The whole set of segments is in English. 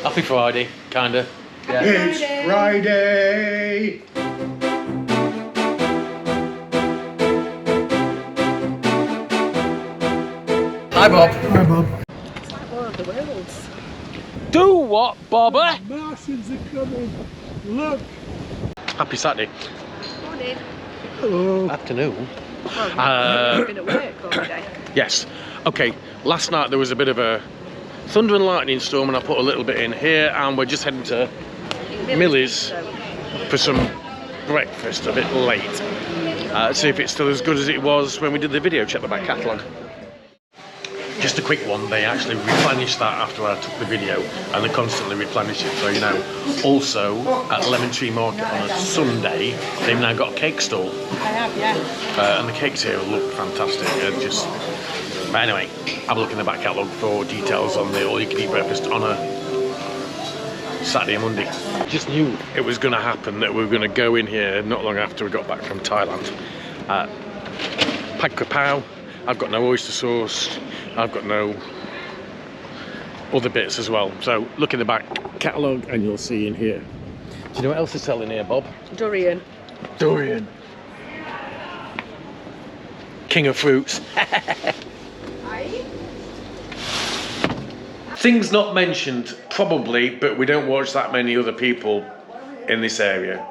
Happy Friday, kinda. Yeah. It's Friday! Hi Bob. Hi Bob. It's like one of the worlds. Do what, Bobber? Martians are coming. Look. Happy Saturday. Morning. Hello. Afternoon. Well, you've been at work all day. Yes. Okay, last night there was a bit of a thunder and lightning storm and I put a little bit in here and we're just heading to Millie's for some breakfast a bit late. See if it's still as good as it was when we did the video. Check the back catalogue. Just a quick one, they actually replenished that after I took the video and they constantly replenish it, so you know. Also, at Lemon Tree Market on a Sunday, they've now got a cake stall. I have, yeah. And the cakes here look fantastic. But anyway, have a look in the back catalogue for details on the all-you-can-eat breakfast on a Saturday and Monday. Just knew it was going to happen, that we were going to go in here not long after we got back from Thailand. Pad Kaprow. I've got no oyster sauce, I've got no other bits as well. So look in the back catalogue and you'll see in here. Do you know what else is selling here, Bob? Durian. Durian. King of fruits. Things not mentioned, probably, but we don't watch that many other people in this area.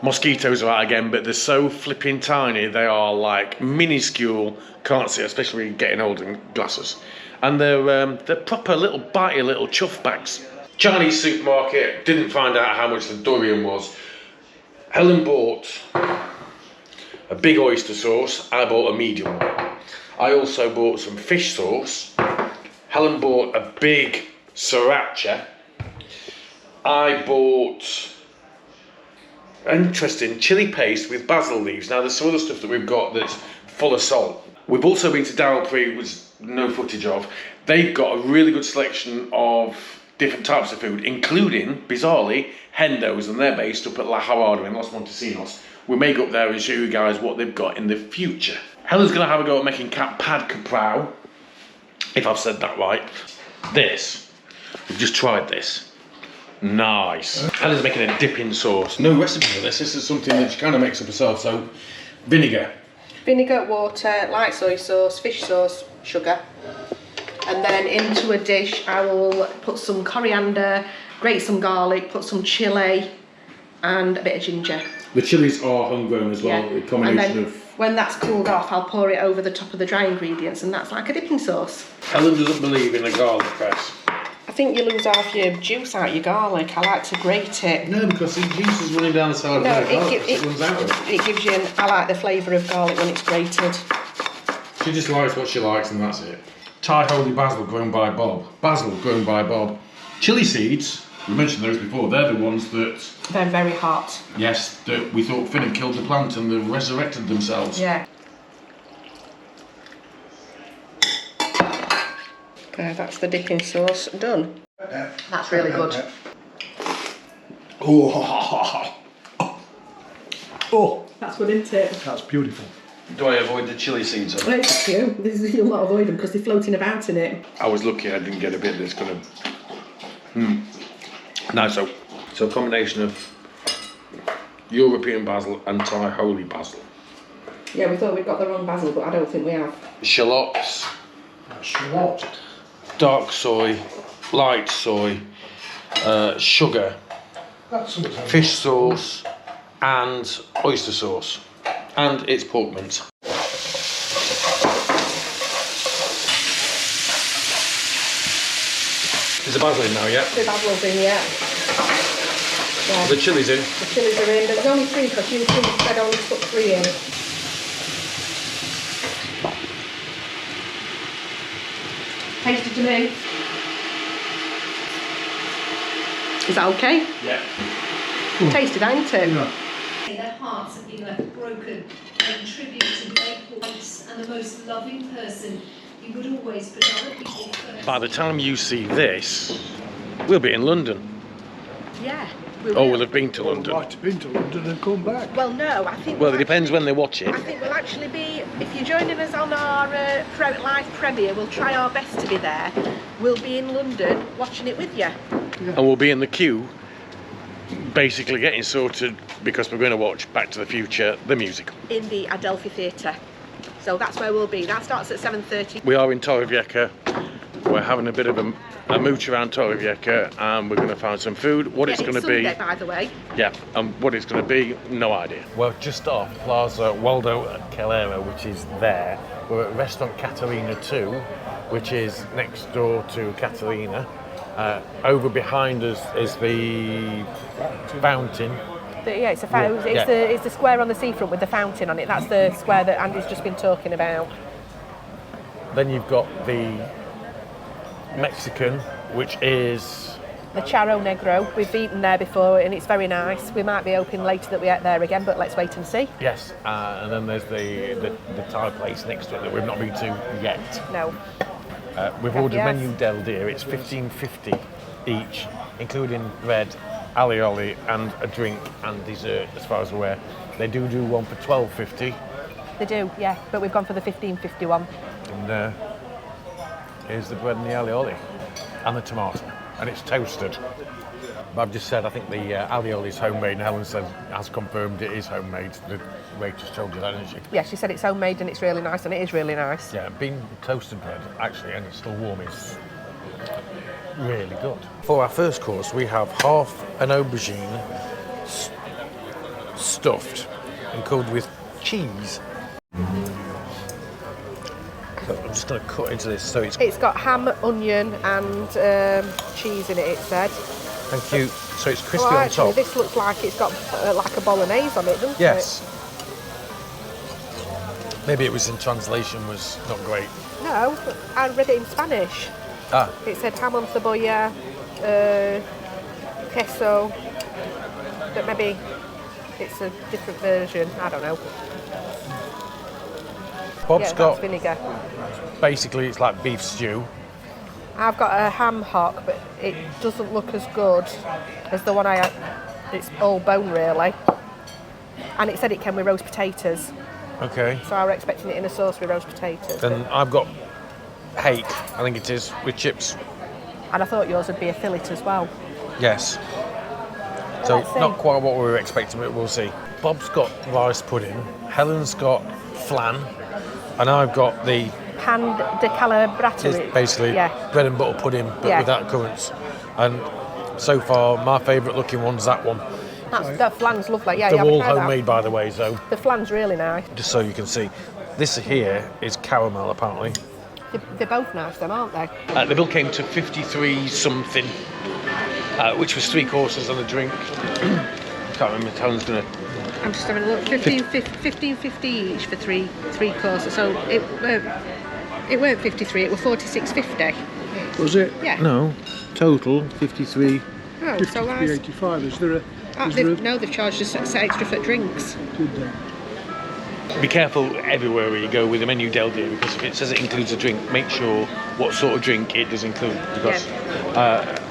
Mosquitoes are out again, but they're so flipping tiny, they are like minuscule, can't see, especially when you're getting older in glasses. And they're proper little bitey little chuff bags. Chinese supermarket, didn't find out how much the durian was. Helen bought a big oyster sauce, I bought a medium one. I also bought some fish sauce. Helen bought a big sriracha. I bought interesting chili paste with basil leaves. Now there's some other stuff that we've got that's full of salt. We've also been to Darrell-Pree, which no footage of. They've got a really good selection of different types of food, including, bizarrely, hendos, and they're based up at La Harada in Los Montesinos. We may go up there and show you guys what they've got in the future. Helen's gonna have a go at making Pad Kaprow, if I've said that right. This, we've just tried this. Nice. Helen's making a dipping sauce. No recipe for this. This is something that she kind of makes up herself. So, vinegar. Vinegar, water, light soy sauce, fish sauce, sugar. And then into a dish I will put some coriander, grate some garlic, put some chilli and a bit of ginger. The chilies are homegrown as well. Yeah. A combination and then of... when that's cooled off, I'll pour it over the top of the dry ingredients and that's like a dipping sauce. Helen doesn't believe in a garlic press. I think you lose half your juice out your garlic. I like to grate it. No, because the juice is running down the side of the garlic. It runs out of it. It gives you I like the flavour of garlic when it's grated. She just likes what she likes and that's it. Thai holy basil grown by Bob. Basil grown by Bob. Chili seeds, we mentioned those before, they're the ones that... They're very hot. Yes, that we thought Finn had killed the plant and they resurrected themselves. Yeah. That's the dipping sauce done. That's really good. Oh. Oh. That's good, isn't it? That's beautiful. Do I avoid the chili seeds? Thank you. You'll not avoid them because they're floating about in it. I was lucky I didn't get a bit that's going to... No, so a combination of European basil and Thai holy basil. Yeah, we thought we'd got the wrong basil, but I don't think we have. Shallots. Shallot. Dark soy, light soy, sugar, fish sauce and oyster sauce, and it's pork mince. Is the basil in now, yeah? The basil's in, yeah. The chili's in. The chilies are in. There's only 3 because you said only put 3 in. Tasted to me. Is that okay? Yeah. Tasted, ain't it? Yeah. Their hearts have been left broken in tribute to the great voice and the most loving person. You would always put other people first. By the time you see this, we'll be in London. Yeah. Or we'll have been to London. Might have been to London and come back. Well, no, I think... Well, it depends when they watch it. I think we'll actually be... If you're joining us on our live premiere, we'll try our best to be there. we'll be in London watching it with you. And we'll be in the queue, basically getting sorted because we're going to watch Back to the Future, the musical. In the Adelphi Theatre. So that's where we'll be. That starts at 7:30. We are in Torrevieja. We're having a bit of a mooch around Torrevieja, and we're going to find some food. What it's going to be, Sunday, by the way. yeah, and what it's going to be, no idea. Well, just off Plaza Waldo Calero, which is there. We're at Restaurante Catalina 2, which is next door to Catalina. Over behind us is the fountain. Yeah, it's a fountain. It's the square on the seafront with the fountain on it. That's the square that Andy's just been talking about. Then you've got the Mexican, which is The Charro Negro. We've eaten there before and it's very nice. We might be hoping later that we ate there again, but let's wait and see. yes, and then there's the Thai place next to it that we've not been to yet. No. We've ordered Yes. menu del dia. It's $15.50 each, including bread, alioli, and a drink and dessert. As far as we're aware, they do one for $12.50. They do, yeah, but we've gone for the 15.50 one. And here's the bread and the alioli, and the tomato, and it's toasted. But I've just said I think the alioli is homemade, and Helen has confirmed it is homemade. The waitress told you that, didn't she? Yeah, she said it's homemade and it's really nice, and it is really nice. Yeah, being toasted bread, actually, and it's still warm, is really good. For our first course, we have half an aubergine stuffed and covered with cheese. So I'm just going to cut into this so it's... It's got ham, onion and cheese in it, it said. Thank you. So it's crispy Well, on actually, top. this looks like it's got like a bolognese on it, doesn't Yes. Maybe it was in translation was not great. it? No, I read it in Spanish. Ah, It said ham on cebolla, queso, but maybe it's a different version, I don't know. Bob's Yeah, got, that's vinegar. basically it's like beef stew. I've got a ham hock, but it doesn't look as good as the one I had. It's all bone, really. And it said it came with roast potatoes, Okay. so I were expecting it in a sauce with roast potatoes. Then I've got hake, I think it is, with chips. And I thought yours would be a fillet as well. Yes. So let's see. not quite what we were expecting, but we'll see. Bob's got rice pudding, Helen's got flan, and I've got the Pan de calabrata. it's basically Yeah. bread and butter pudding, but Yeah. without currants. And so far, my favourite looking one's that one. That flan's lovely. Yeah, They're you all haven't tried homemade, by the way, so that. The flan's really nice. just so you can see. This here is caramel, apparently. They're both nice, then, aren't they? The bill came to 53 something, which was 3 courses and a drink. Can't remember if Helen's gonna. I'm just having a look. 15.50 each for three courses. So it weren't 53. It was 46.50. Was it? Yeah. No, total 53. Oh, so I. 53.85. Is there a... No, they've charged us extra for drinks. Did they? Be careful everywhere where you go with the menu del dia, because if it says it includes a drink, make sure what sort of drink it does include. Because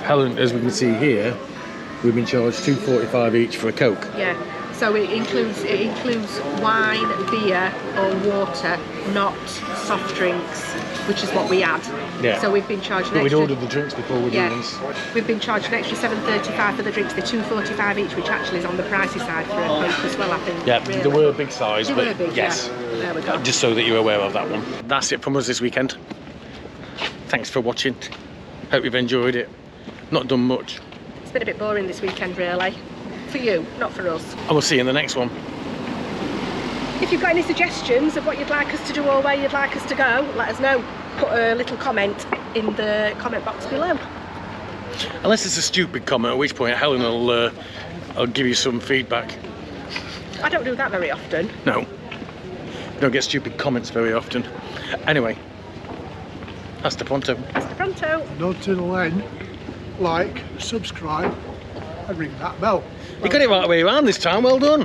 Helen, as we can see here, we've been charged $2.45 each for a Coke. Yeah. So it includes wine, beer, or water, not soft drinks, which is what we had. Yeah. So we've been charged an But we'd extra. ordered the drinks before we did this. We've been charged an extra $7.35 for the drinks. They're $2.45 each, which actually is on the pricey side for a Coke as well, I think. Yeah, really. they were a big size, They but were big, yes. yeah. There we go. Just so that you're aware of that one. That's it from us this weekend. Thanks for watching. Hope you've enjoyed it. Not done much. It's been a bit boring this weekend, really. For you, not for us. And we'll see you in the next one. If you've got any suggestions of what you'd like us to do or where you'd like us to go, let us know. Put a little comment in the comment box below. Unless it's a stupid comment, at which point Helen will I'll give you some feedback. I don't do that very often. No. Don't get stupid comments very often. Anyway, hasta pronto. Hasta pronto. Not until then, like, subscribe, and ring that bell. You got it right way around this time, well done.